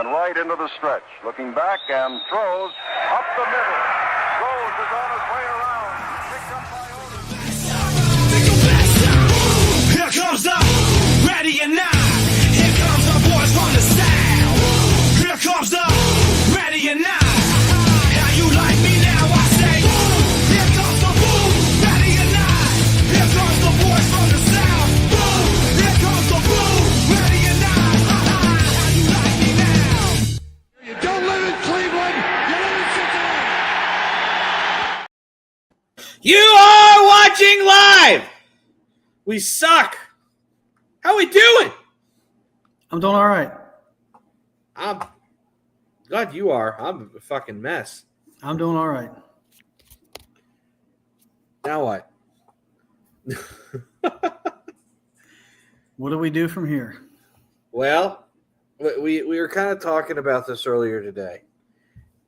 and right into the stretch. Looking back and throws up the middle. Rose is on his way around. Picked up by Otis. Here comes the ready or not. Here comes the boys from the south. Here comes the ready or not. How you like me now? I say, here comes the boom, ready or not. Here comes the boys from the south. Boom, here comes the boom, ready or not. How you like me now? You don't live in Cleveland, you live in Cincinnati. You are watching live. We suck. How we doing? I'm doing all right. I'm glad you are. I'm a fucking mess. I'm doing all right. Now what? What do we do from here? Well, we were kind of talking about this earlier today,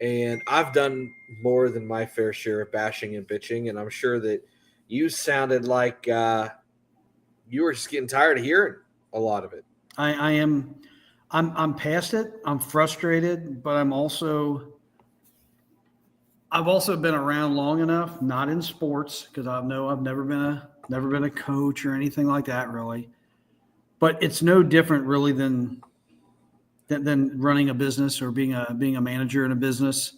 and I've done more than my fair share of bashing and bitching, and I'm sure that you sounded like you were just getting tired of hearing a lot of it. I am. I'm past it. I'm frustrated, but I've also been around long enough, not in sports, because I know I've never been a coach or anything like that, really. But it's no different, really, than running a business or being a manager in a business.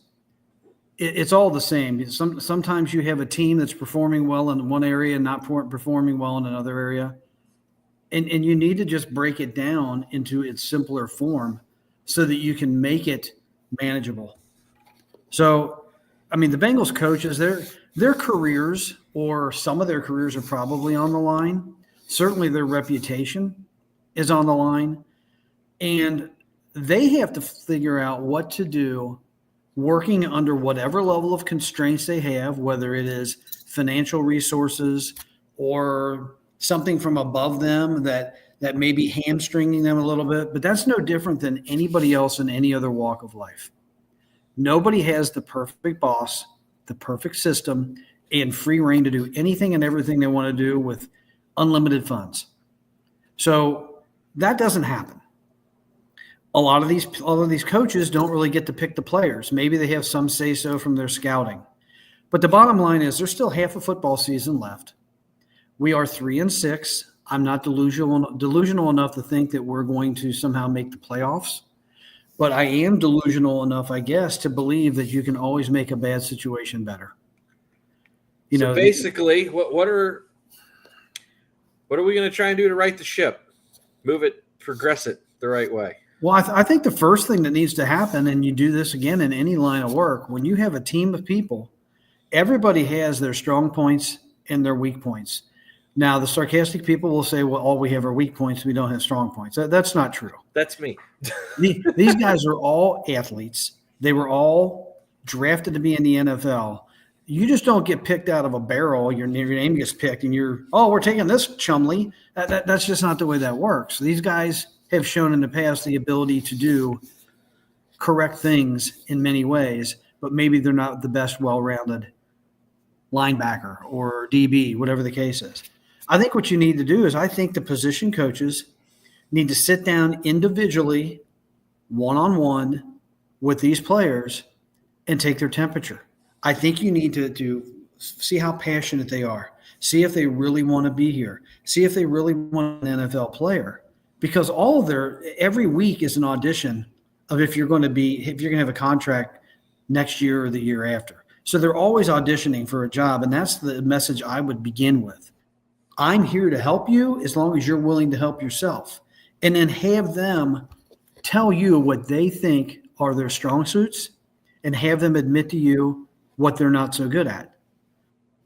It's all the same. Sometimes you have a team that's performing well in one area and not performing well in another area. And you need to just break it down into its simpler form so that you can make it manageable. So, I mean, the Bengals coaches, their careers, or some of their careers, are probably on the line. Certainly their reputation is on the line. And they have to figure out what to do working under whatever level of constraints they have, whether it is financial resources or something from above them that may be hamstringing them a little bit. But that's no different than anybody else in any other walk of life. Nobody has the perfect boss, the perfect system, and free reign to do anything and everything they want to do with unlimited funds. So that doesn't happen. A lot of these coaches don't really get to pick the players. Maybe they have some say-so from their scouting. But the bottom line is there's still half a football season left. We are 3-6. I'm not delusional enough to think that we're going to somehow make the playoffs. But I am delusional enough, I guess, to believe that you can always make a bad situation better. So basically, what are we going to try and do to right the ship? Move it, progress it the right way. Well, I think the first thing that needs to happen, and you do this again in any line of work, when you have a team of people, everybody has their strong points and their weak points. Now, the sarcastic people will say, well, all we have are weak points. We don't have strong points. That's not true. That's me. These guys are all athletes. They were all drafted to be in the NFL. You just don't get picked out of a barrel. Your name gets picked and we're taking this Chumley. That's just not the way that works. These guys have shown in the past the ability to do correct things in many ways, but maybe they're not the best well-rounded linebacker or DB, whatever the case is. I think what you need to do is I think the position coaches need to sit down individually, one-on-one with these players and take their temperature. I think you need to see how passionate they are, see if they really want to be here, see if they really want an NFL player, because every week is an audition of if you're going to have a contract next year or the year after. So they're always auditioning for a job, and that's the message I would begin with. I'm here to help you as long as you're willing to help yourself. And then have them tell you what they think are their strong suits and have them admit to you what they're not so good at.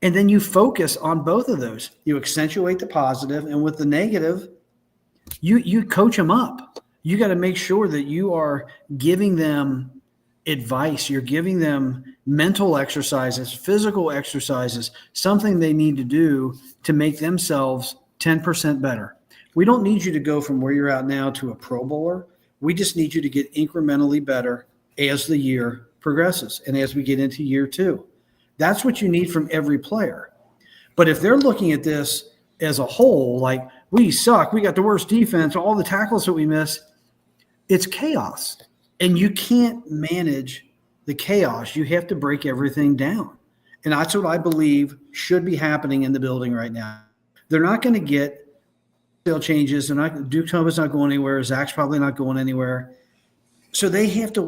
And then you focus on both of those. You accentuate the positive, and with the negative, you coach them up. You got to make sure that you are giving them advice. You're giving them mental exercises, physical exercises, something they need to do to make themselves 10% better. We don't need you to go from where you're at now to a Pro Bowler. We just need you to get incrementally better as the year progresses and as we get into year 2. That's what you need from every player. But if they're looking at this as a whole, like we suck, we got the worst defense, all the tackles that we miss, it's chaos. And you can't manage the chaos. You have to break everything down. And that's what I believe should be happening in the building right now. They're not going to get sale changes. Duke Tobin's not going anywhere. Zach's probably not going anywhere. So they have to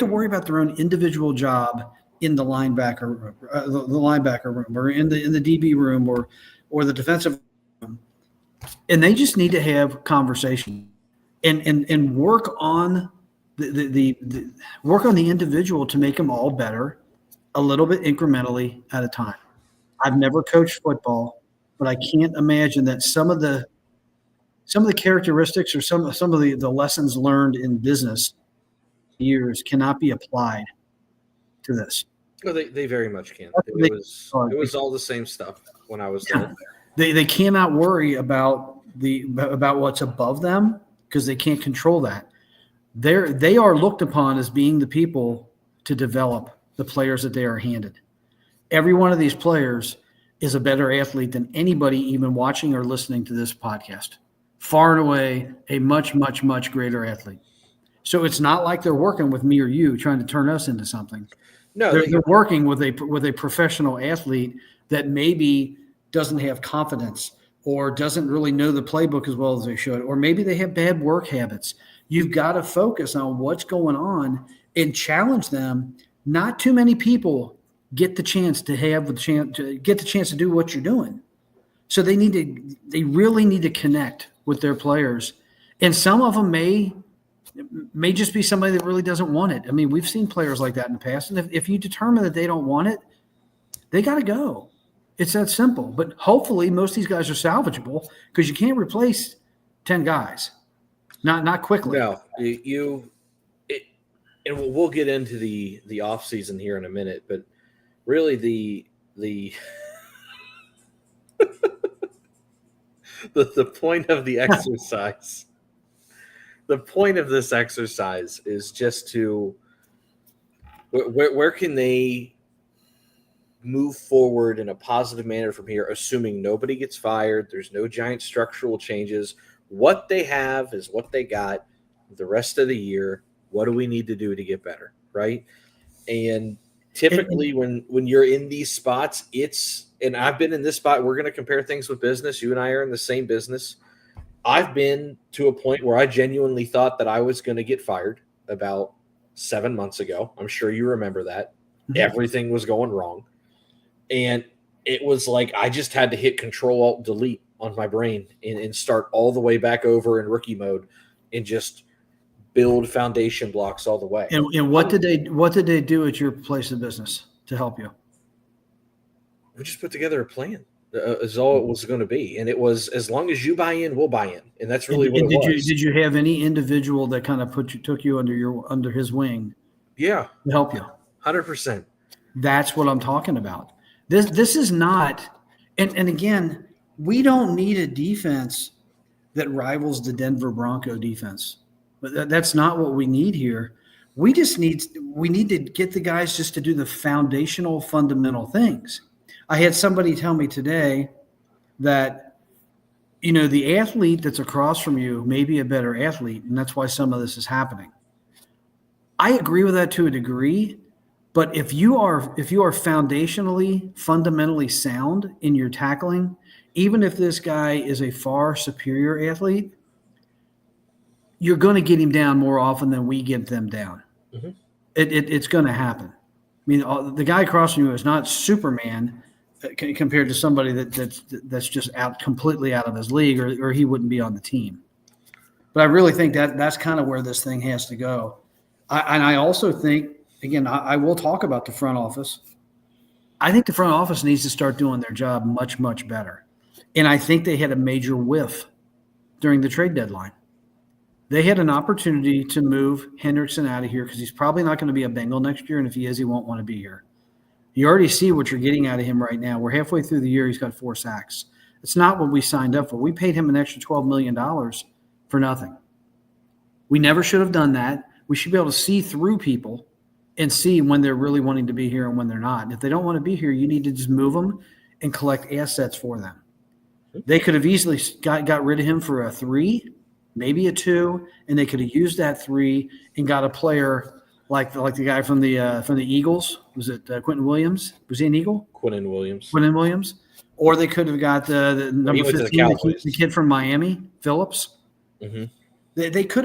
worry about their own individual job in the linebacker room, or in the DB room, or the defensive room. And they just need to have conversation and work on work on the individual to make them all better, a little bit incrementally at a time. I've never coached football, but I can't imagine that some of the characteristics or some of the lessons learned in business years cannot be applied to this. Well, they very much can. It was all the same stuff when I was there. They cannot worry about what's above them because they can't control that. They are looked upon as being the people to develop the players that they are handed. Every one of these players is a better athlete than anybody even watching or listening to this podcast. Far and away, a much, much, much greater athlete. So it's not like they're working with me or you trying to turn us into something. No, they're working with a professional athlete that maybe doesn't have confidence or doesn't really know the playbook as well as they should, or maybe they have bad work habits. You've got to focus on what's going on and challenge them. Not too many people get the chance to do what you're doing. So they really need to connect with their players. And some of them may just be somebody that really doesn't want it. I mean, we've seen players like that in the past. And if you determine that they don't want it, they got to go. It's that simple. But hopefully most of these guys are salvageable because you can't replace 10 guys. Not quickly. No, and we'll get into the off season here in a minute, but really the the point of the exercise, the point of this exercise is just to where can they move forward in a positive manner from here, assuming nobody gets fired, there's no giant structural changes. What they have is what they got the rest of the year. What do we need to do to get better, right? And typically when you're in these spots, and I've been in this spot, we're going to compare things with business. You and I are in the same business. I've been to a point where I genuinely thought that I was going to get fired about 7 months ago. I'm sure you remember that. Mm-hmm. Everything was going wrong. And it was like I just had to hit Control-Alt-Delete on my brain and start all the way back over in rookie mode and just build foundation blocks all the way. And what did they do at your place of business to help you? We just put together a plan. Is all it was going to be, and it was as long as you buy in, we'll buy in, and that's really what it was. Did you have any individual that kind of took you under his wing? Yeah, to help you. 100%. That's what I'm talking about. This is not, and again, we don't need a defense that rivals the Denver Bronco defense. But that's not what we need here. We need to get the guys just to do the foundational, fundamental things. I had somebody tell me today that, the athlete that's across from you may be a better athlete, and that's why some of this is happening. I agree with that to a degree, but if you are foundationally, fundamentally sound in your tackling, even if this guy is a far superior athlete, you're going to get him down more often than we get them down. Mm-hmm. It's going to happen. I mean, the guy across from you is not Superman compared to somebody that's just completely out of his league, or he wouldn't be on the team. But I really think that's kind of where this thing has to go. I also think, again, I will talk about the front office. I think the front office needs to start doing their job much, much better. And I think they had a major whiff during the trade deadline. They had an opportunity to move Hendrickson out of here because he's probably not going to be a Bengal next year, and if he is, he won't want to be here. You already see what you're getting out of him right now. We're halfway through the year. He's got 4 sacks. It's not what we signed up for. We paid him an extra $12 million for nothing. We never should have done that. We should be able to see through people and see when they're really wanting to be here and when they're not. And if they don't want to be here, you need to just move them and collect assets for them. They could have easily got rid of him for a 3 maybe a 2, and they could have used that 3 and got a player like the guy from the Eagles. Was it Quentin Williams? Was he an Eagle? Quentin Williams. Quentin Williams. Or they could have got the number 15, the kid from Miami, Phillips. Mm-hmm. They could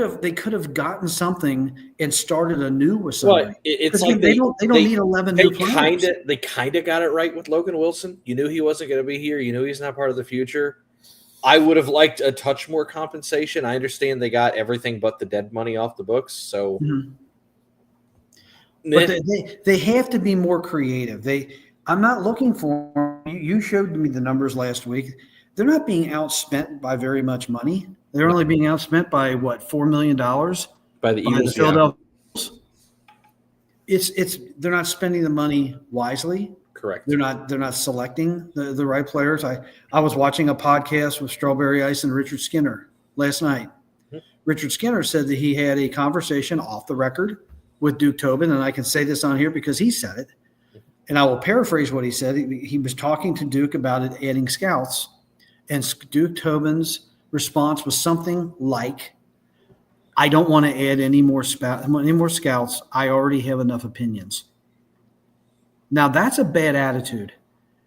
have gotten something and started anew with somebody. Well, it's like they don't need 11 new players. They kind of got it right with Logan Wilson. You knew he wasn't going to be here. You knew he's not part of the future. I would have liked a touch more compensation. I understand they got everything but the dead money off the books. So, but they have to be more creative. I'm not looking for. You showed me the numbers last week. They're not being outspent by very much money. They're only being outspent by what, $4 million by the Eagles. Philadelphia Eagles. It's they're not spending the money wisely. Correct. They're not selecting the right players. I was watching a podcast with Strawberry Ice and Richard Skinner last night. Mm-hmm. Richard Skinner said that he had a conversation off the record with Duke Tobin, and I can say this on here because he said it. And I will paraphrase what he said. He was talking to Duke about it, adding scouts, and Duke Tobin's response was something like, I don't want to add any more scouts. I already have enough opinions. Now, that's a bad attitude.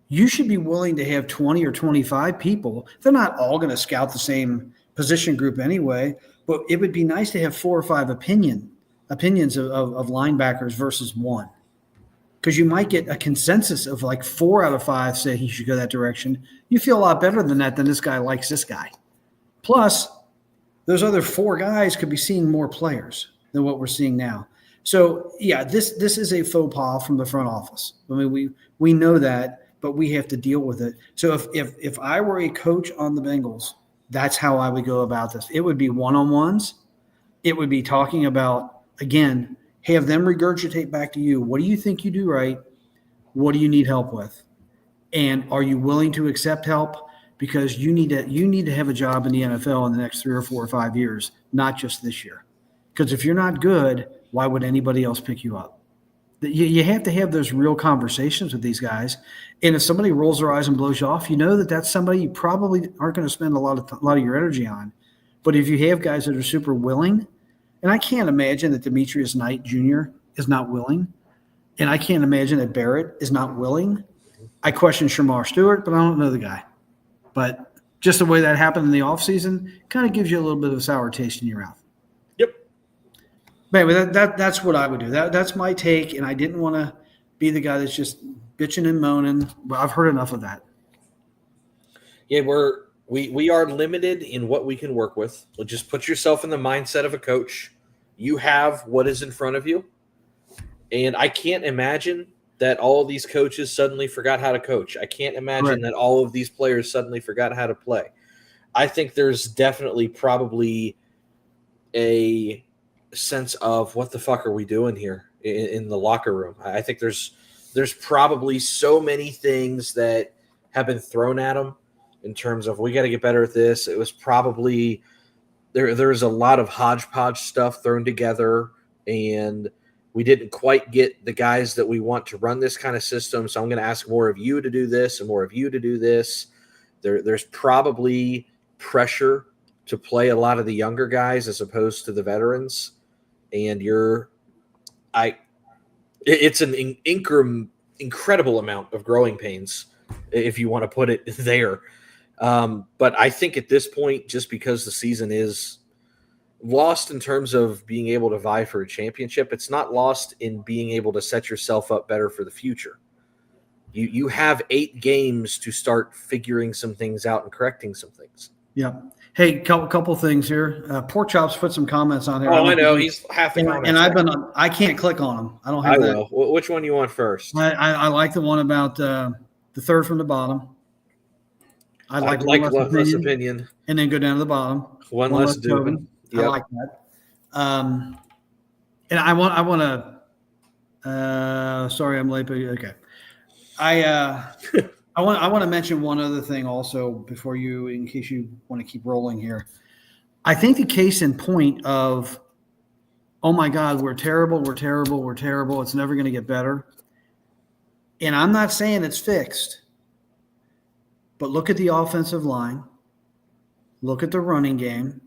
You should be willing to have 20 or 25 people. They're not all going to scout the same position group anyway, but it would be nice to have 4 or 5 opinions of linebackers versus 1. Because you might get a consensus of like 4 out of 5 say he should go that direction. You feel a lot better than that, than this guy likes this guy. Plus, those other 4 guys could be seeing more players than what we're seeing now. So, yeah, this is a faux pas from the front office. I mean, we know that, but we have to deal with it. So if I were a coach on the Bengals, that's how I would go about this. It would be one-on-ones. It would be talking about, again, have them regurgitate back to you. What do you think you do right? What do you need help with? And are you willing to accept help? Because you need to have a job in the NFL in the next 3 or 4 or 5 years, not just this year. Because if you're not good, why would anybody else pick you up? You have to have those real conversations with these guys. And if somebody rolls their eyes and blows you off, you know that that's somebody you probably aren't going to spend a lot of your energy on. But if you have guys that are super willing, and I can't imagine that Demetrius Knight Jr. is not willing, and I can't imagine that Barrett is not willing. I question Shamar Stewart, but I don't know the guy. But just the way that happened in the offseason kind of gives you a little bit of a sour taste in your mouth. Yep. But anyway, that's what I would do. That's my take, and I didn't want to be the guy that's just bitching and moaning. But I've heard enough of that. Yeah, we are limited in what we can work with. Well, just put yourself in the mindset of a coach. You have what is in front of you. And I can't imagine that all of these coaches suddenly forgot how to coach. I can't imagine that all of these players suddenly forgot how to play. I think there's definitely probably a sense of what the fuck are we doing here in the locker room. I think there's probably so many things that have been thrown at them in terms of we got to get better at this. It was probably there's a lot of hodgepodge stuff thrown together, and we didn't quite get the guys that we want to run this kind of system. So I'm going to ask more of you to do this and more of you to do this. There's probably pressure to play a lot of the younger guys as opposed to the veterans. And it's an incredible amount of growing pains, if you want to put it there. But I think at this point, just because the season is lost in terms of being able to vie for a championship, it's not lost in being able to set yourself up better for the future. You have 8 games to start figuring some things out and correcting some things. Yeah. Hey, couple things here. Pork Chops put some comments on there. Oh, I know. He's half the comments. And I can't click on them. I don't have that. Will. Which one you want first? I like the one about the third from the bottom. I'd like one less opinion. And then go down to the bottom. One less Dubin. Yep. I like that. And I want to. Sorry, I'm late. But okay. I want to mention one other thing also before you, in case you want to keep rolling here. I think the case in point of, oh my God, we're terrible. It's never going to get better. And I'm not saying it's fixed, but look at the offensive line. Look at the running game.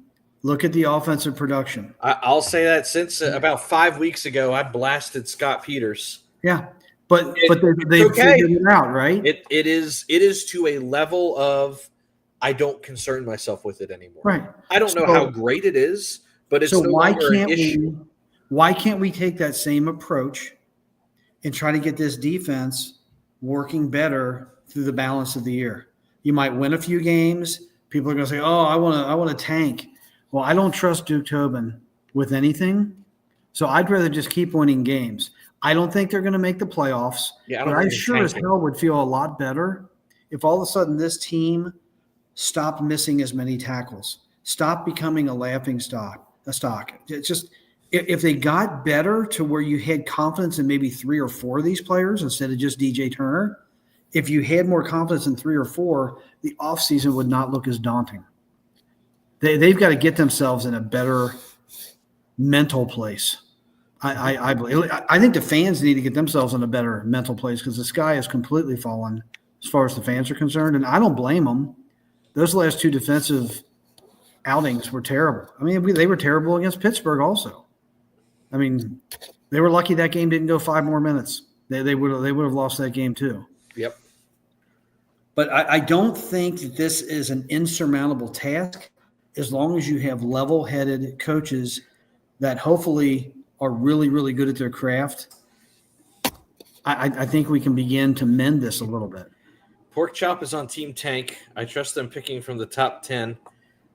Look at the offensive production. I'll say that since about 5 weeks ago, I blasted Scott Peters. Yeah, but they okay. figured it out, right? It is to a level of I don't concern myself with it anymore. Right. I don't know how great it is, but it's so no why longer can't an issue. why can't we take that same approach and try to get this defense working better through the balance of the year? You might win a few games. People are going to say, "Oh, I want to tank." Well, I don't trust Duke Tobin with anything, so I'd rather just keep winning games. I don't think they're going to make the playoffs, Yeah, but I sure as hell would feel a lot better if all of a sudden this team stopped missing as many tackles, stopped becoming a laughing stock. It's just if they got better to where you had confidence in maybe 3 or 4 of these players instead of just DJ Turner, if you had more confidence in 3 or 4, the offseason would not look as daunting. They've got to get themselves in a better mental place. I believe. I think the fans need to get themselves in a better mental place because the sky has completely fallen as far as the fans are concerned, and I don't blame them. Those last 2 defensive outings were terrible. I mean, they were terrible against Pittsburgh also. I mean, they were lucky that game didn't go 5 more minutes. They would have lost that game too. Yep. But I don't think that this is an insurmountable task as long as you have level-headed coaches that hopefully are really, really good at their craft. I think we can begin to mend this a little bit. Pork Chop is on Team Tank. I trust them picking from the top 10.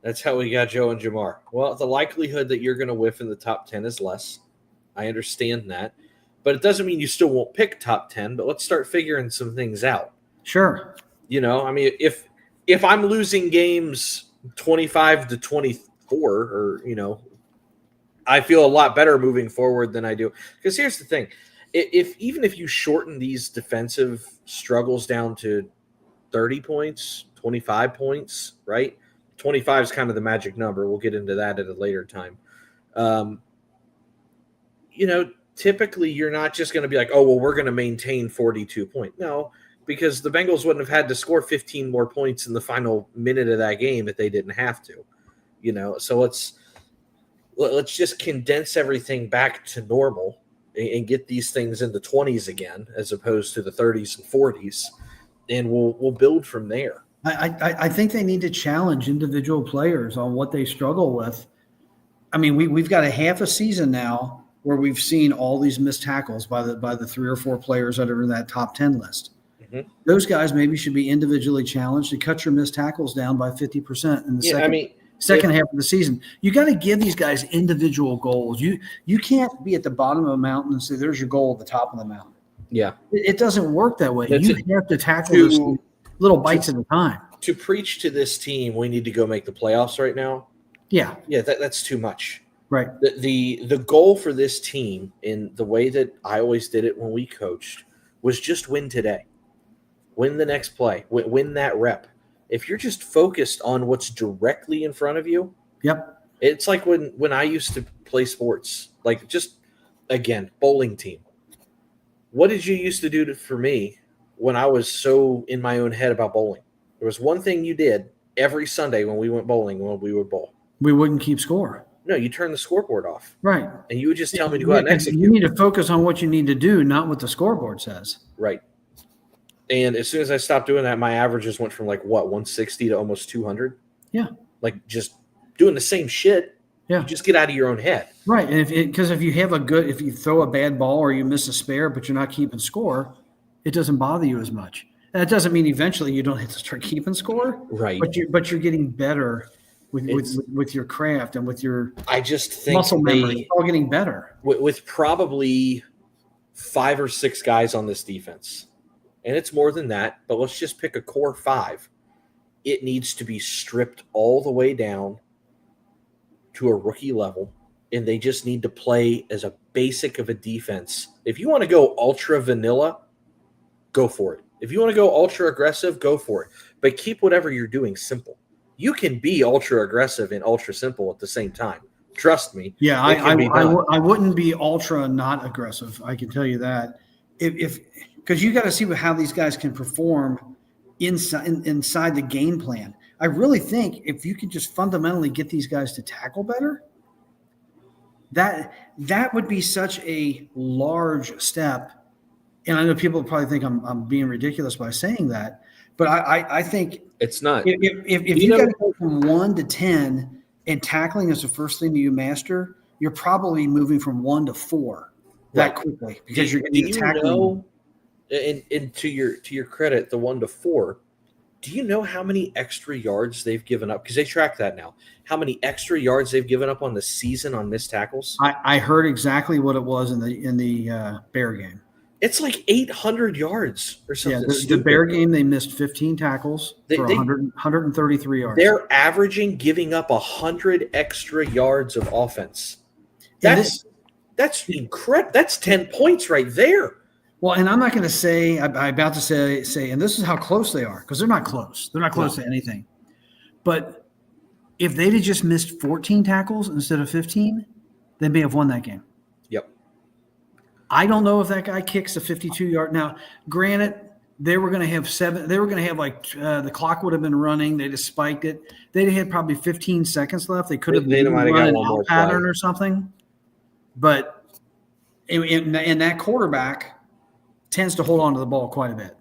That's how we got Joe and Jamar. Well, the likelihood that you're going to whiff in the top 10 is less. I understand that. But it doesn't mean you still won't pick top 10, but let's start figuring some things out. Sure. You know, I mean, if I'm losing games 25-24 or, you know, I feel a lot better moving forward than I do. Because here's the thing. Even if you shorten these defensive struggles down to 30 points, 25 points, right? 25 is kind of the magic number. We'll get into that at a later time. You know, typically you're not just going to be like, oh, well, we're going to maintain 42 points. No, because the Bengals wouldn't have had to score 15 more points in the final minute of that game if they didn't have to. You know, so let's just condense everything back to normal and get these things in the 20s again, as opposed to the 30s and 40s, and we'll build from there. I think they need to challenge individual players on what they struggle with. I mean, we've got a half a season now where we've seen all these missed tackles by the 3 or 4 players that are in that top 10 list. Mm-hmm. Those guys maybe should be individually challenged to cut your missed tackles down by 50% in the second half of the season. You got to give these guys individual goals. You can't be at the bottom of a mountain and say, there's your goal at the top of the mountain. Yeah. It doesn't work that way. You have to tackle those little bites at a time. To preach to this team, we need to go make the playoffs right now. Yeah. Yeah, that's too much. Right. The goal for this team, in the way that I always did it when we coached, was just win today. Win the next play. Win that rep. If you're just focused on what's directly in front of you, yep. It's like when I used to play sports, like just, again, bowling team. What did you used to do for me when I was so in my own head about bowling? There was one thing you did every Sunday when we went bowling, when we would bowl. We wouldn't keep score. No, you turn the scoreboard off. Right. And you would just tell me to go out and execute. You need to focus on what you need to do, not what the scoreboard says. Right. And as soon as I stopped doing that, my averages went from 160 to almost 200. Yeah. Like just doing the same shit. Yeah. You just get out of your own head. Right. And because if you throw a bad ball or you miss a spare, but you're not keeping score, it doesn't bother you as much. And it doesn't mean eventually you don't have to start keeping score. Right. But you're getting better with your craft and with your muscle memory. It's all getting better. With probably 5 or 6 guys on this defense. And it's more than that, but let's just pick a core 5. It needs to be stripped all the way down to a rookie level, and they just need to play as a basic of a defense. If you want to go ultra vanilla, go for it. If you want to go ultra aggressive, go for it. But keep whatever you're doing simple. You can be ultra aggressive and ultra simple at the same time. Trust me. Yeah, I wouldn't be ultra not aggressive. I can tell you that. Because you got to see how these guys can perform inside the game plan. I really think if you could just fundamentally get these guys to tackle better, that would be such a large step. And I know people probably think I'm being ridiculous by saying that, but I think It's not. if you got to go from 1 to 10 and tackling is the first thing that you master, you're probably moving from 1 to 4 that quickly because you're getting tackling. And to your credit, the 1 to 4, do you know how many extra yards they've given up? Because they track that now. How many extra yards they've given up on the season on missed tackles? I heard exactly what it was in the Bear game. It's like 800 yards or something. Yeah, the Bear game, they missed 15 tackles for 133 yards. They're averaging giving up 100 extra yards of offense. That's incredible. That's 10 points right there. Well, and I'm not going to say I'm about to say, and this is how close they are because they're not close. They're not close to anything. But if they'd have just missed 14 tackles instead of 15, they may have won that game. Yep. I don't know if that guy kicks a 52-yard. Now, granted, they were going to have 7. They were going to have the clock would have been running. They just spiked it. They'd had probably 15 seconds left. They could have run an out pattern or something. But in that quarterback tends to hold on to the ball quite a bit.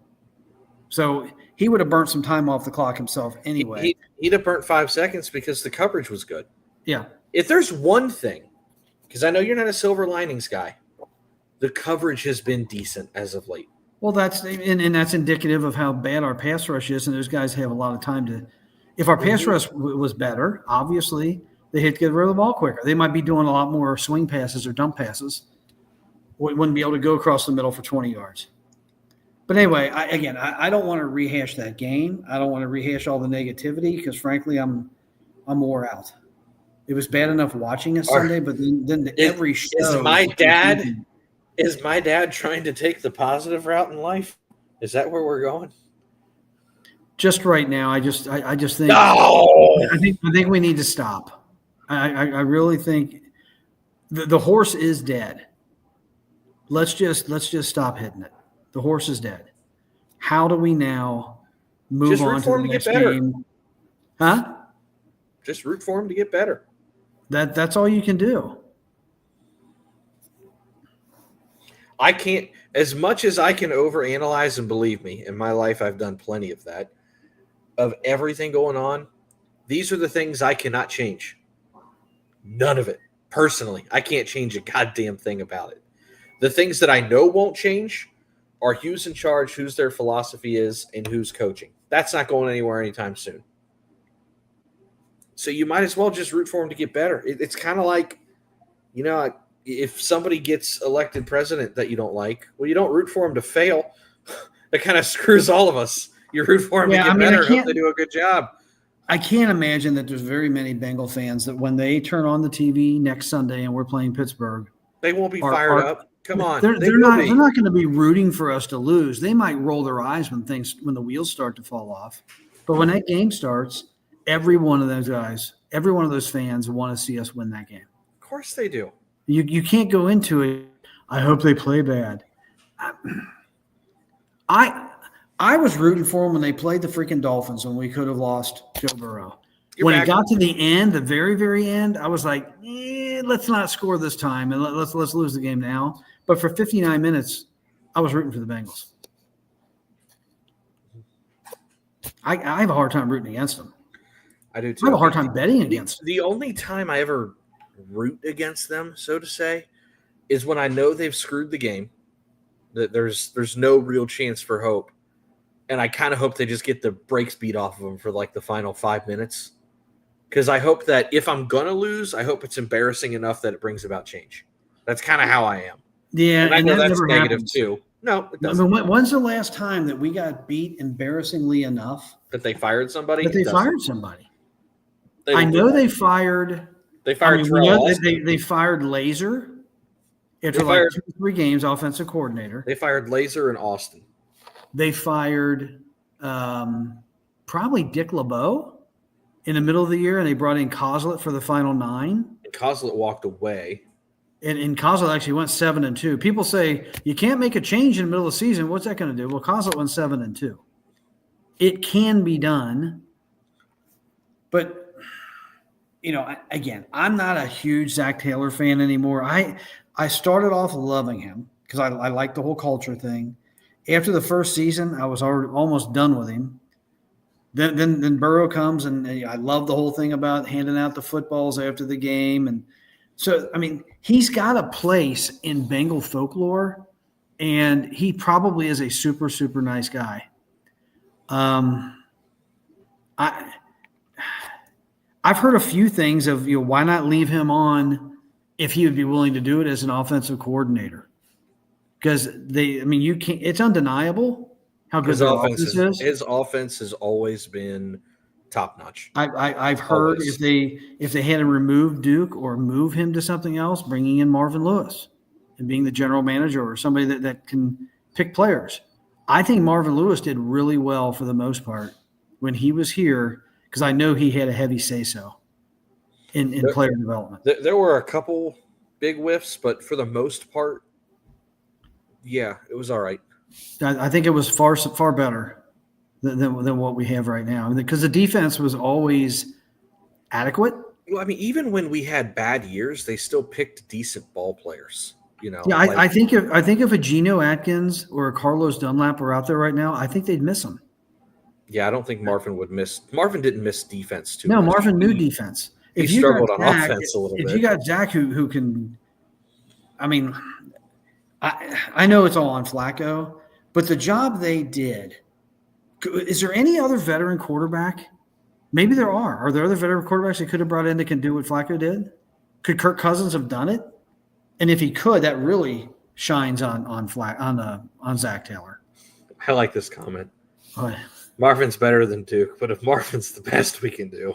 So he would have burnt some time off the clock himself anyway. He'd have burnt 5 seconds because the coverage was good. Yeah. If there's one thing, because I know you're not a silver linings guy, the coverage has been decent as of late. Well, that's indicative of how bad our pass rush is, and those guys have a lot of time to – if our pass rush was better, obviously, they had to get rid of the ball quicker. They might be doing a lot more swing passes or dump passes. We wouldn't be able to go across the middle for 20 yards. But anyway, I don't want to rehash that game. I don't want to rehash all the negativity because, frankly, I'm wore out. It was bad enough watching it Sunday, but then every show – Is my dad trying to take the positive route in life? Is that where we're going? Just right now, I just think no! I think we need to stop. I really think the horse is dead. Let's just stop hitting it. The horse is dead. How do we now move on to the next game? Huh? Just root for him to get better. That's all you can do. I can't, as much as I can overanalyze, and believe me, in my life I've done plenty of that, of everything going on, these are the things I cannot change. None of it. Personally, I can't change a goddamn thing about it. The things that I know won't change are who's in charge, whose their philosophy is, and who's coaching. That's not going anywhere anytime soon. So you might as well just root for them to get better. It's kind of like, if somebody gets elected president that you don't like, well, you don't root for them to fail. That kind of screws all of us. You root for them to get better. Hope they do a good job. I can't imagine that there's very many Bengal fans that when they turn on the TV next Sunday and we're playing Pittsburgh, they won't be fired up. Come on, they're not going to be rooting for us to lose. They might roll their eyes when the wheels start to fall off, but when that game starts, every one of those guys, every one of those fans want to see us win that game. Of course they do. You can't go into it. I hope they play bad. I was rooting for them when they played the freaking Dolphins when we could have lost Joe Burrow. When it got to the end, the very, very end, I was like, let's not score this time and let's lose the game now. But for 59 minutes, I was rooting for the Bengals. I have a hard time rooting against them. I do too. I have a hard time betting against them. The only time I ever root against them, so to say, is when I know they've screwed the game, that there's no real chance for hope, and I kind of hope they just get the brakes beat off of them for like the final 5 minutes, because I hope that if I'm gonna lose, I hope it's embarrassing enough that it brings about change. That's kind of how I am. Yeah, and I know that's negative happens. Too. No, it doesn't. I mean, when's the last time that we got beat embarrassingly enough that they fired somebody? That they fired somebody. I know they fired. They fired. They fired Laser after like 2 or 3 games. Offensive coordinator. They fired Laser and Austin. They fired probably Dick LeBeau in the middle of the year, and they brought in Coslett for the final 9. And Coslett walked away. And Coslett actually went 7-2. People say you can't make a change in the middle of the season. What's that going to do? Well, Coslett went 7-2. It can be done. But, again, I'm not a huge Zach Taylor fan anymore. I started off loving him because I like the whole culture thing. After the first season, I was already almost done with him. Then Burrow comes, and I love the whole thing about handing out the footballs after the game. And so, I mean, he's got a place in Bengal folklore, and he probably is a super, super nice guy. I've heard a few things of, why not leave him on if he would be willing to do it as an offensive coordinator? Because you can't. It's undeniable how good His their offense is. his offense has always been top notch. I've heard Always. if they had to remove Duke or move him to something else, bringing in Marvin Lewis and being the general manager or somebody that can pick players. I think Marvin Lewis did really well for the most part when he was here because I know he had a heavy say-so in player development. There were a couple big whiffs, but for the most part, yeah, it was all right. I think it was far better than what we have right now because the defense was always adequate. Well, I mean, even when we had bad years, they still picked decent ball players. Yeah, I think if a Geno Atkins or a Carlos Dunlap were out there right now, I think they'd miss him. Yeah, I don't think Marvin would miss. Marvin didn't miss defense too No, much. Marvin knew defense. He struggled on offense a little bit. If you got Zach who can, I mean, I know it's all on Flacco, but the job they did. Is there any other veteran quarterback? Maybe there are. Are there other veteran quarterbacks they could have brought in that can do what Flacco did? Could Kirk Cousins have done it? And if he could, that really shines on Zach Taylor. I like this comment. But Marvin's better than Duke, but if Marvin's the best we can do.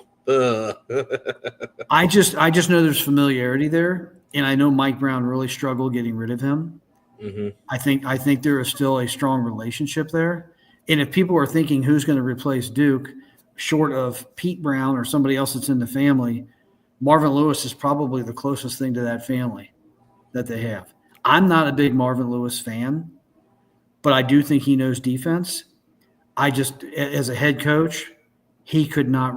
I just know there's familiarity there, and I know Mike Brown really struggled getting rid of him. Mm-hmm. I think there is still a strong relationship there. And if people are thinking who's going to replace Duke, short of Pete Brown or somebody else that's in the family, Marvin Lewis is probably the closest thing to that family that they have. I'm not a big Marvin Lewis fan, but I do think he knows defense. I just, as a head coach, he could not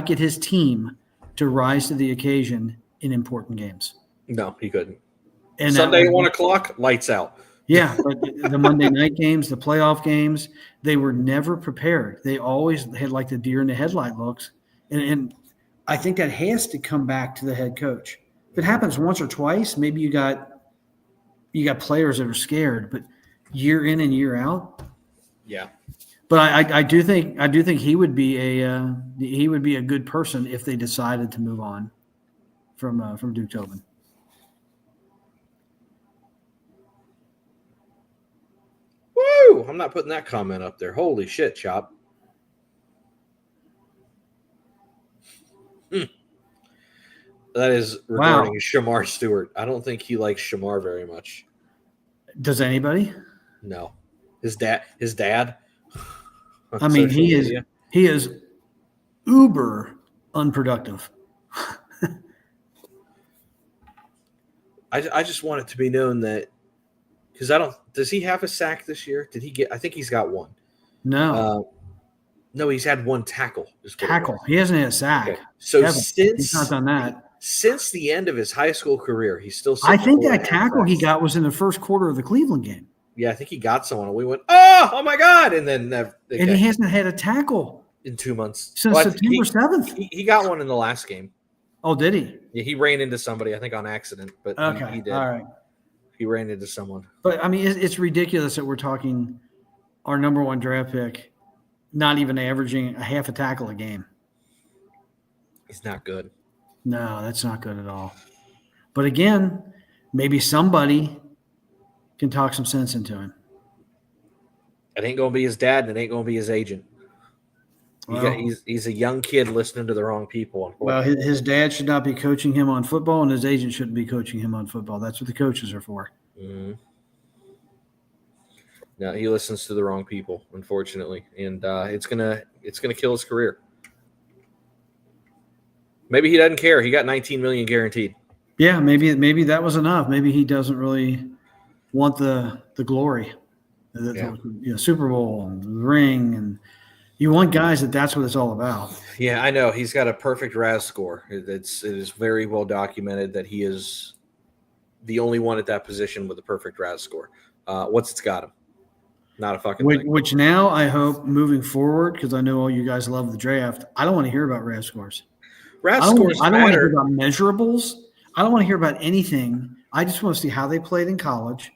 get his team to rise to the occasion in important games. No, he couldn't. And Sunday at 1 o'clock, lights out. Yeah, but the Monday night games, the playoff games, they were never prepared. They always had like the deer in the headlight looks. And I think that has to come back to the head coach. If it happens once or twice, maybe you got players that are scared, but year in and year out. Yeah. But I do think he would be a good person if they decided to move on from Duke Tobin. Woo! I'm not putting that comment up there. Holy shit, Chop. That is regarding Shamar Stewart. I don't think he likes Shamar very much. Does anybody? No. His dad. I mean, he is uber unproductive. I just want it to be known that because does he have a sack this year? Did he get? I think he's got one. No. No, he's had one tackle. Tackle. He hasn't had a sack. Okay. So he's not done that. Since the end of his high school career, he's still. I think that tackle he got was in the first quarter of the Cleveland game. Yeah, I think he got someone, and we went, oh my God! And then he hasn't had a tackle in 2 months since September 7th. He got one in the last game. Oh, did he? Yeah, he ran into somebody, I think, on accident, but okay, he did. All right. He ran into someone. But I mean, it's ridiculous that we're talking our number one draft pick, not even averaging a half a tackle a game. He's not good. No, that's not good at all. But again, maybe somebody can talk some sense into him. It ain't going to be his dad, and it ain't going to be his agent. He's a young kid listening to the wrong people. Well, his dad should not be coaching him on football, and his agent shouldn't be coaching him on football. That's what the coaches are for. Mm-hmm. No, he listens to the wrong people, unfortunately, and it's gonna kill his career. Maybe he doesn't care. He got $19 million guaranteed. Yeah, maybe that was enough. Maybe he doesn't really want the glory, the Super Bowl and the ring, and You want guys that's what it's all about. Yeah, I know. He's got a perfect RAS score. It is very well documented that he is the only one at that position with a perfect RAS score. What's it's got him? Not a fucking thing. Which now I hope moving forward, because I know all you guys love the draft, I don't want to hear about RAS scores. RAS I don't scores want to matter. hear about measurables. I don't want to hear about anything. I just want to see how they played in college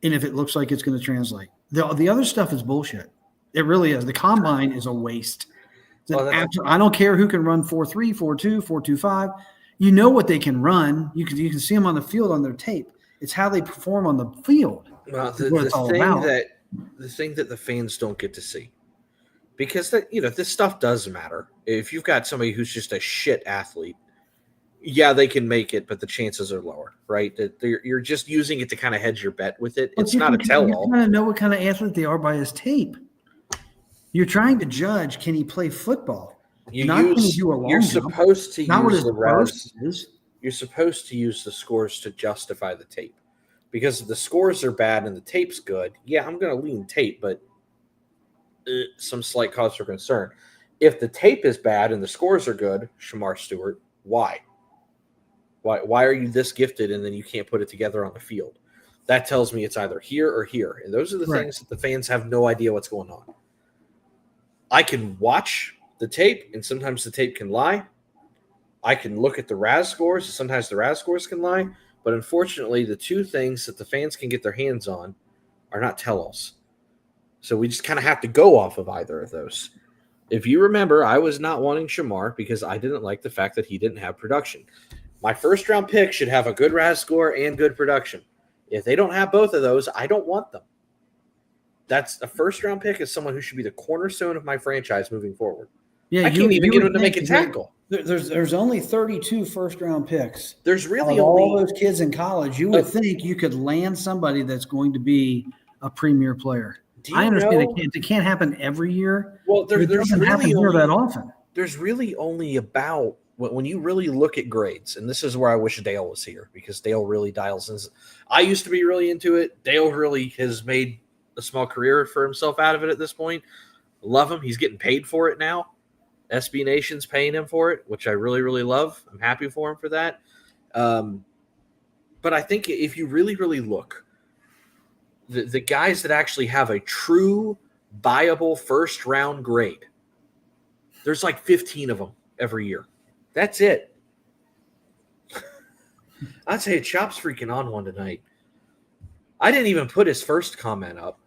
and if it looks like it's going to translate. The other stuff is bullshit. It really is. The combine is a waste. I don't care who can run 4.3, 4.2, 4.25. You know what they can run. You can see them on the field on their tape. It's how they perform on the field. Well, the thing that the fans don't get to see, because this stuff does matter. If you've got somebody who's just a shit athlete, yeah, they can make it, but the chances are lower, right? You're just using it to kind of hedge your bet with it. It's not a tell-all. You kind of know what kind of athlete they are by his tape. You're trying to judge, can he play football? You're supposed to not use what the RAS. You're supposed to use the scores to justify the tape. Because if the scores are bad and the tape's good, yeah, I'm going to lean tape, but some slight cause for concern. If the tape is bad and the scores are good, Shamar Stewart, why? Why are you this gifted and then you can't put it together on the field? That tells me it's either here or here. And those are the things that the fans have no idea what's going on. I can watch the tape, and sometimes the tape can lie. I can look at the RAS scores, and sometimes the RAS scores can lie. But unfortunately, the two things that the fans can get their hands on are not tell-alls. So we just kind of have to go off of either of those. If you remember, I was not wanting Shamar because I didn't like the fact that he didn't have production. My first-round pick should have a good RAS score and good production. If they don't have both of those, I don't want them. That's a first-round pick is someone who should be the cornerstone of my franchise moving forward. Yeah, I can't even get him to make a tackle. There's only 32 first-round picks. There's really all those kids in college. You would think you could land somebody that's going to be a premier player. I understand it can't happen every year. Well, it doesn't happen here that often. There's really only about when you really look at grades, and this is where I wish Dale was here because Dale really dials in. I used to be really into it. Dale really has made a small career for himself out of it at this point. Love him. He's getting paid for it now. SB Nation's paying him for it, which I really, really love. I'm happy for him for that. But I think if you really, really look, the guys that actually have a true viable first-round grade, there's like 15 of them every year. That's it. I'd say Chop's freaking on one tonight. I didn't even put his first comment up.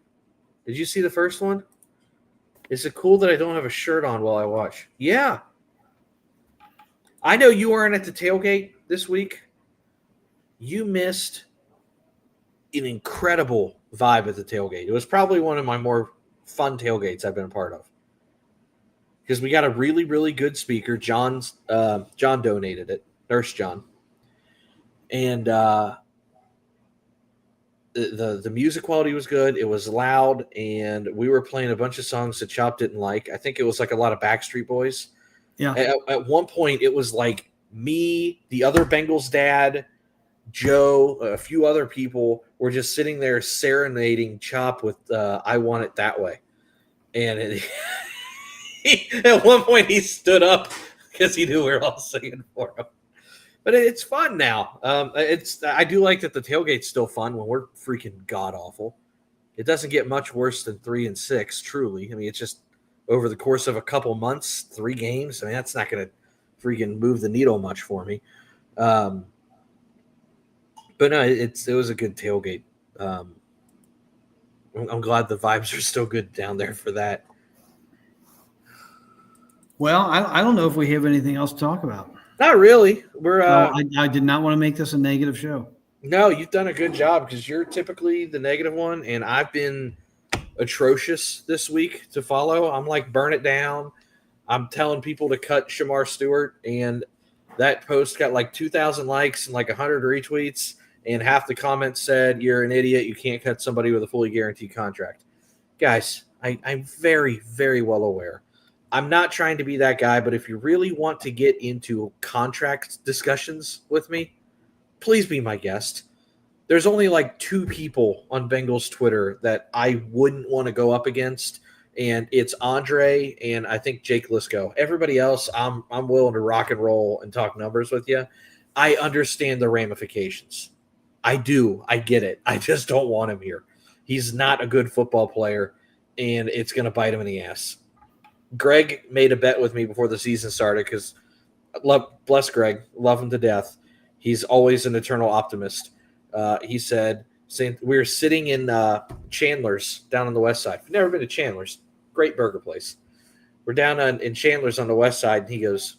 Did you see the first one? Is it cool that I don't have a shirt on while I watch? Yeah. I know you weren't at the tailgate this week. You missed an incredible vibe at the tailgate. It was probably one of my more fun tailgates I've been a part of. Because we got a really, really good speaker. John donated it. Nurse John. And the music quality was good. It was loud, and we were playing a bunch of songs that Chop didn't like. I think it was like a lot of Backstreet Boys. Yeah. At one point, it was like me, the other Bengals dad, Joe, a few other people were just sitting there serenading Chop with I Want It That Way. And at one point, he stood up because he knew we were all singing for him. But it's fun now. I do like that the tailgate's still fun when we're freaking god-awful. It doesn't get much worse than 3-6, truly. I mean, it's just over the course of a couple months, 3 games. I mean, that's not going to freaking move the needle much for me. But no, it was a good tailgate. I'm glad the vibes are still good down there for that. Well, I don't know if we have anything else to talk about. Not really. I did not want to make this a negative show. No, you've done a good job because you're typically the negative one, and I've been atrocious this week to follow. I'm like, burn it down. I'm telling people to cut Shamar Stewart, and that post got like 2,000 likes and like 100 retweets, and half the comments said, you're an idiot. You can't cut somebody with a fully guaranteed contract. Guys, I'm very, very well aware. I'm not trying to be that guy, but if you really want to get into contract discussions with me, please be my guest. There's only like 2 people on Bengals Twitter that I wouldn't want to go up against, and it's Andre and I think Jake Lisco. Everybody else, I'm willing to rock and roll and talk numbers with you. I understand the ramifications. I do. I get it. I just don't want him here. He's not a good football player, and it's going to bite him in the ass. Greg made a bet with me before the season started because, bless Greg, love him to death. He's always an eternal optimist. He said, we were sitting in Chandler's down on the west side. I've never been to Chandler's. Great burger place. We're down in Chandler's on the west side, and he goes,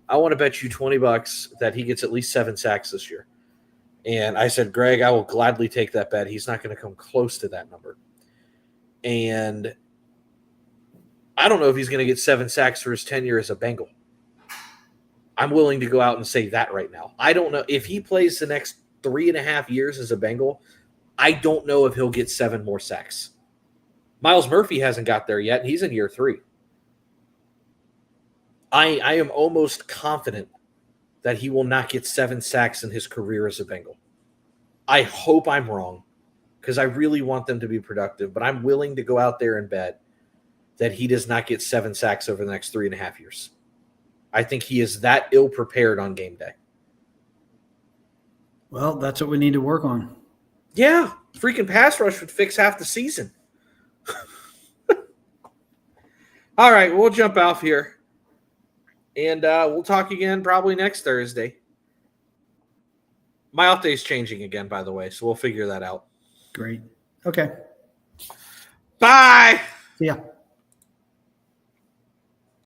I want to bet you $20 that he gets at least 7 sacks this year. And I said, Greg, I will gladly take that bet. He's not going to come close to that number. And I don't know if he's going to get 7 sacks for his tenure as a Bengal. I'm willing to go out and say that right now. I don't know. If he plays the next 3.5 years as a Bengal, I don't know if he'll get 7 more sacks. Miles Murphy hasn't got there yet, and he's in year 3. I am almost confident that he will not get 7 sacks in his career as a Bengal. I hope I'm wrong because I really want them to be productive, but I'm willing to go out there and bet that he does not get 7 sacks over the next 3.5 years. I think he is that ill-prepared on game day. Well, that's what we need to work on. Yeah, freaking pass rush would fix half the season. All right, we'll jump off here. And we'll talk again probably next Thursday. My off day is changing again, by the way, so we'll figure that out. Great. Okay. Bye. See ya.